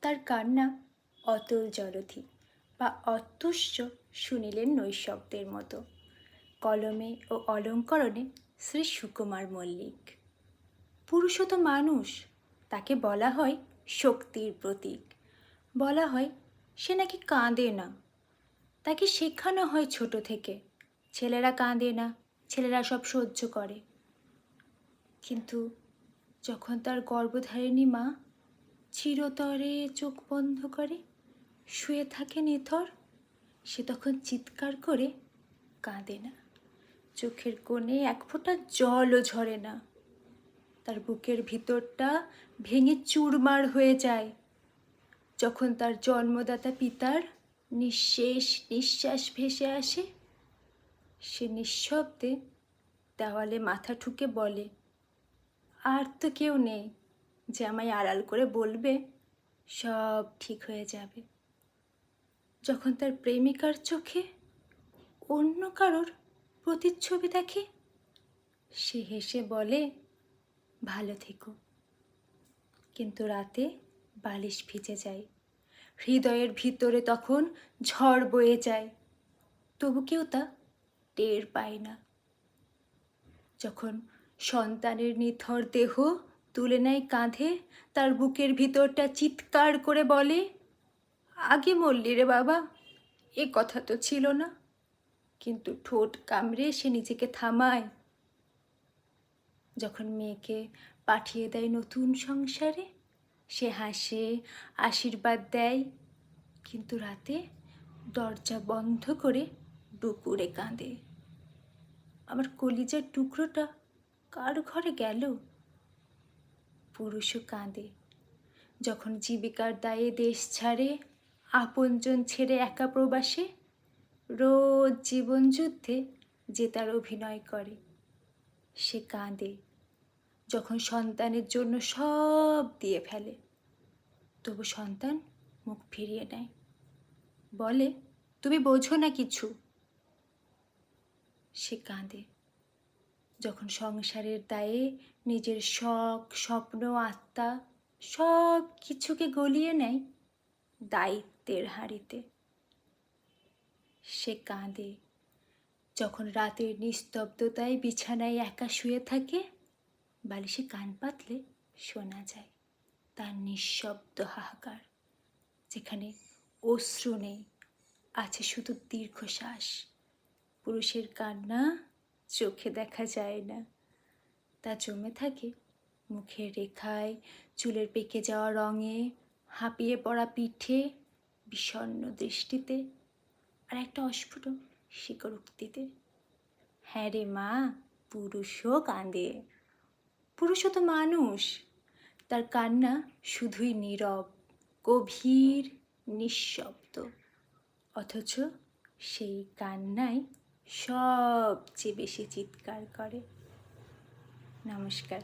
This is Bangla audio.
তার কান্না অতল জলধি বা অতুষ্য শুনিলেন নৈশব্দের মতো। কলমে ও অলঙ্করণে শ্রী সুকুমার মল্লিক। পুরুষও তো মানুষ, তাকে বলা হয় শক্তির প্রতীক। বলা হয় সে নাকি কাঁদে না, তাকে শেখানো হয় ছোট থেকে ছেলেরা কাঁদে না, ছেলেরা সব সহ্য করে। কিন্তু যখন তার গর্ভধারিণী মা চিরতরে চোখ বন্ধ করে শুয়ে থাকে নিথর, সে তখন চিৎকার করে কাঁদে না, চোখের কোণে এক ফোঁটা জলও ঝরে না। তার বুকের ভিতরটা ভেঙে চুরমার হয়ে যায় যখন তার জন্মদাতা পিতার নিঃশেষ নিঃশ্বাস ভেসে আসে। সে নিঃশব্দে দেওয়ালে মাথা ঠুকে বলে, আর তো কেউ নেই যে আমায় আড়াল করে বলবে সব ঠিক হয়ে যাবে। যখন তার প্রেমিকার চোখে অন্য কারোর প্রতিচ্ছবি দেখে, সে হেসে বলে, ভালো থেকো। কিন্তু রাতে বালিশ ভিজে যায়, হৃদয়ের ভিতরে তখন ঝড় বয়ে যায়, তবু কেউ তা টের পায় না। যখন সন্তানের নিথর দেহ তুলে নেয় কাঁধে, তার বুকের ভিতরটা চিৎকার করে বলে, আগে মরলি রে বাবা, এ কথা তো ছিল না। কিন্তু ঠোঁট কামড়ে সে নিজেকে থামায়। যখন মেয়েকে পাঠিয়ে দেয় নতুন সংসারে, সে হাসে, আশীর্বাদ দেয়, কিন্তু রাতে দরজা বন্ধ করে ডুকুরে কাঁদে, আমার কলিজার টুকরোটা কার ঘরে গেল। পুরুষও কাঁদে যখন জীবিকার দায়ে দেশ ছাড়ে, আপনজন ছেড়ে একা প্রবাসে রোজ জীবন যুদ্ধে জেতার অভিনয় করে। সে কাঁদে যখন সন্তানের জন্য সব দিয়ে ফেলে, তবু সন্তান মুখ ফিরিয়ে নেয়, বলে, তুমি বোঝো না কিছু। সে কাঁদে যখন সংসারের দায়ে নিজের শখ, স্বপ্ন, আত্মা সব কিছুকে গলিয়ে নেয় দায়িত্বের হাঁড়িতে। সে কাঁদে যখন রাতের নিস্তব্ধতায় বিছানায় একা শুয়ে থাকে, বালিশে কান পাতলে শোনা যায় তার নিঃশব্দ হাহাকার, যেখানে অশ্রু নেই, আছে শুধু দীর্ঘশ্বাস। পুরুষের কান্না চোখে দেখা যায় না, তা জমে থাকে মুখের রেখায়, চুলের পেকে যাওয়া রঙে, হাঁপিয়ে পড়া পিঠে, বিষণ্ণ দৃষ্টিতে, আর একটা অস্ফুট স্বীকারোক্তিতে। হ্যাঁ রে মা, পুরুষও কাঁদে। পুরুষও তো মানুষ, তার কান্না শুধুই নীরব, গভীর, নিঃশব্দ, অথচ সেই কান্নাই সবচেয়ে বেশি চিৎকার করে। নমস্কার।